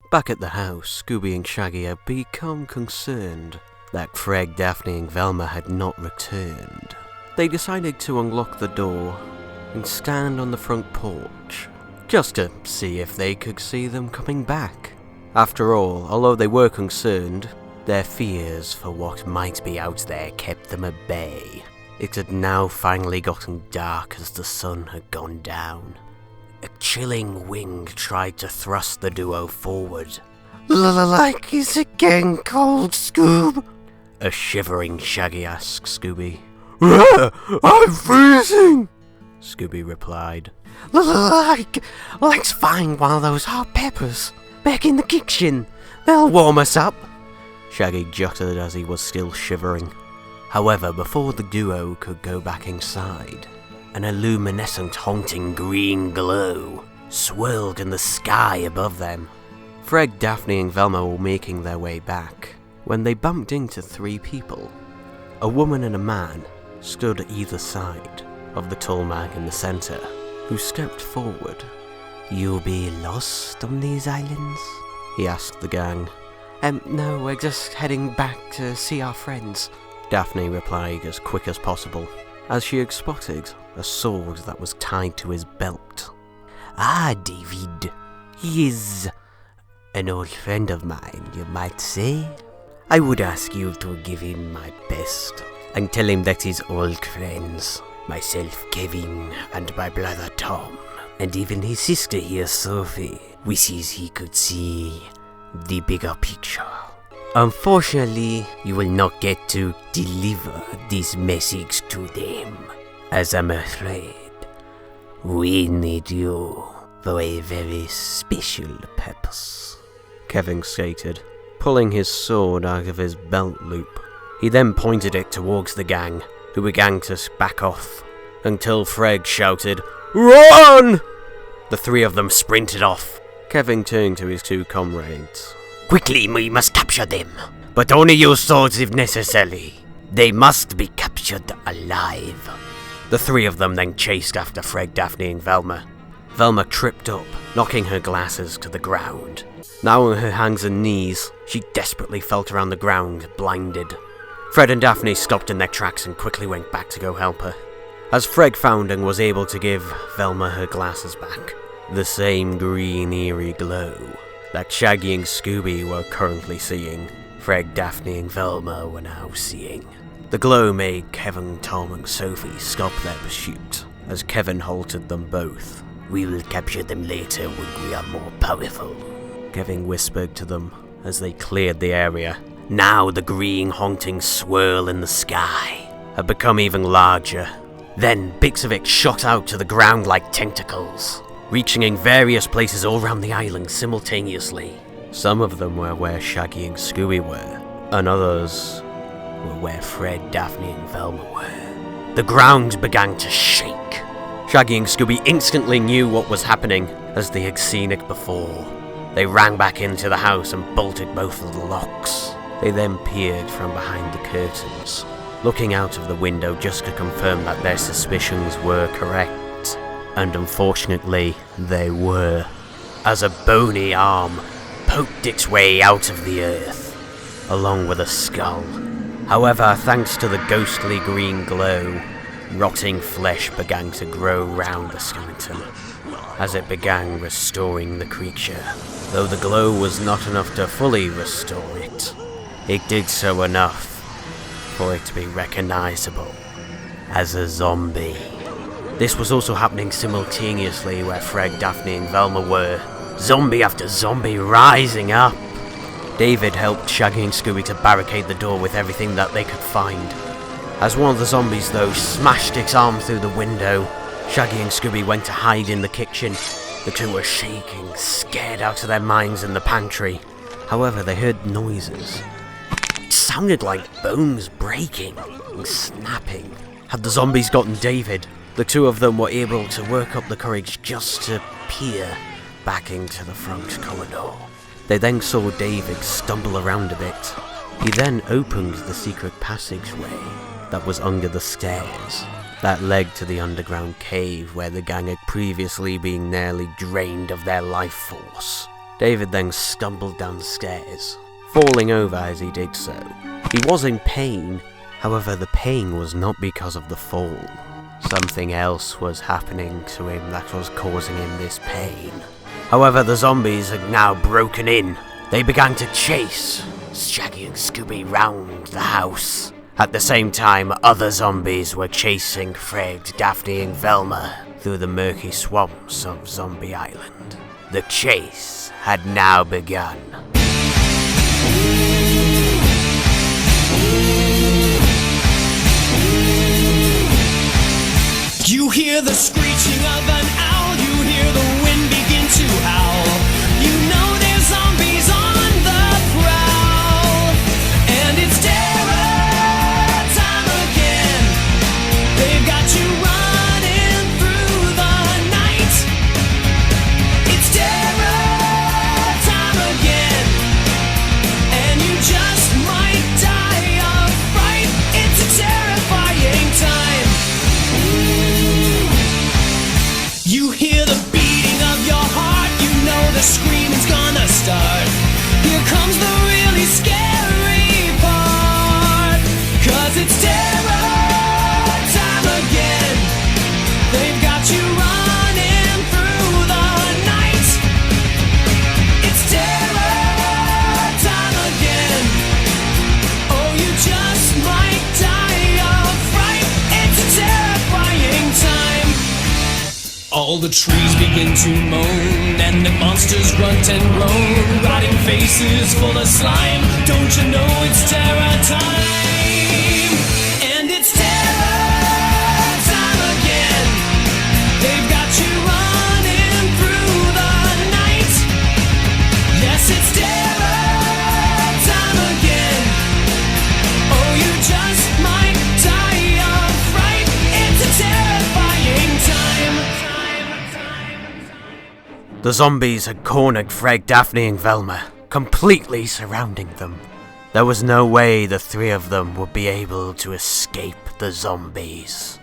Back at the house, Scooby and Shaggy had become concerned that Fred, Daphne and Velma had not returned. They decided to unlock the door and stand on the front porch, just to see if they could see them coming back. After all, although they were concerned, their fears for what might be out there kept them at bay. It had now finally gotten dark as the sun had gone down. A chilling wind tried to thrust the duo forward. Like it's again cold, Scoob? A shivering Shaggy asked Scooby. I'm freezing! Scooby replied. Let's find one of those hot peppers back in the kitchen. They'll warm us up. Shaggy jutted as he was still shivering. However, before the duo could go back inside, an illuminescent, haunting green glow swirled in the sky above them. Fred, Daphne and Velma were making their way back when they bumped into three people. A woman and a man stood at either side of the tall man in the center, who stepped forward. "You'll be lost on these islands?" he asked the gang. No, we're just heading back to see our friends," Daphne replied as quick as possible, as she had spotted a sword that was tied to his belt. "Ah, David. He is an old friend of mine, you might say. I would ask you to give him my best and tell him that his old friends, myself, Kevin, and my brother Tom, and even his sister here, Sophie, wishes he could see the bigger picture. Unfortunately, you will not get to deliver this message to them, as I'm afraid we need you for a very special purpose," Kevin stated, pulling his sword out of his belt loop. He then pointed it towards the gang, who began to back off, until Fred shouted, "Run!" The three of them sprinted off. Kevin turned to his two comrades. "Quickly, we must capture them, but only use swords if necessary. They must be captured alive." The three of them then chased after Fred, Daphne and Velma. Velma tripped up, knocking her glasses to the ground. Now on her hands and knees, she desperately felt around the ground, blinded. Fred and Daphne stopped in their tracks and quickly went back to go help her. As Fred found and was able to give Velma her glasses back, the same green eerie glow that Shaggy and Scooby were currently seeing, Fred, Daphne and Velma were now seeing. The glow made Kevin, Tom and Sophie stop their pursuit, as Kevin halted them both. "We will capture them later when we are more powerful," Kevin whispered to them as they cleared the area. Now the green haunting swirl in the sky had become even larger. Then bits of it shot out to the ground like tentacles, reaching in various places all around the island simultaneously. Some of them were where Shaggy and Scooby were, and others were where Fred, Daphne and Velma were. The ground began to shake. Shaggy and Scooby instantly knew what was happening, as they had seen it before. They ran back into the house and bolted both of the locks. They then peered from behind the curtains, looking out of the window just to confirm that their suspicions were correct. And unfortunately, they were, as a bony arm poked its way out of the earth, along with a skull. However, thanks to the ghostly green glow, rotting flesh began to grow round the skeleton, as it began restoring the creature. Though the glow was not enough to fully restore it, it did so enough for it to be recognizable as a zombie. This was also happening simultaneously where Fred, Daphne and Velma were, zombie after zombie rising up. David helped Shaggy and Scooby to barricade the door with everything that they could find. As one of the zombies, though, smashed its arm through the window, Shaggy and Scooby went to hide in the kitchen. The two were shaking, scared out of their minds in the pantry. However, they heard noises. It sounded like bones breaking and snapping. Had the zombies gotten David, the two of them were able to work up the courage just to peer back into the front corridor. They then saw David stumble around a bit. He then opened the secret passageway that was under the stairs that led to the underground cave where the gang had previously been nearly drained of their life force. David then stumbled down the stairs, falling over as he did so. He was in pain, however the pain was not because of the fall. Something else was happening to him that was causing him this pain. However, the zombies had now broken in. They began to chase Shaggy and Scooby round the house. At the same time, other zombies were chasing Fred, Daphne and Velma through the murky swamps of Zombie Island. The chase had now begun. You hear the screeching of an owl, you hear the wind begin to howl. You know there's zombies on the prowl, and it's terror time again. They've got you running through the night. It's terror time again, and you just might die of fright. It's a terrifying time. You hear the beating of your heart, you know the screaming's gonna start. Here comes the really scary part, 'cause it's terror time again. They've got you running through the night. It's terror time again. Oh, you just might die of fright. It's a terrifying time. All the trees begin to moan, and the monsters grunt and groan, rotting faces full of slime. Don't you know it's terror time? And it's terror time again. They've got you running through the night. Yes, it's terror time again. Oh, you just might die of fright. It's a terrifying time. The zombies had cornered Fred, Daphne and Velma, completely surrounding them. There was no way the three of them would be able to escape the zombies.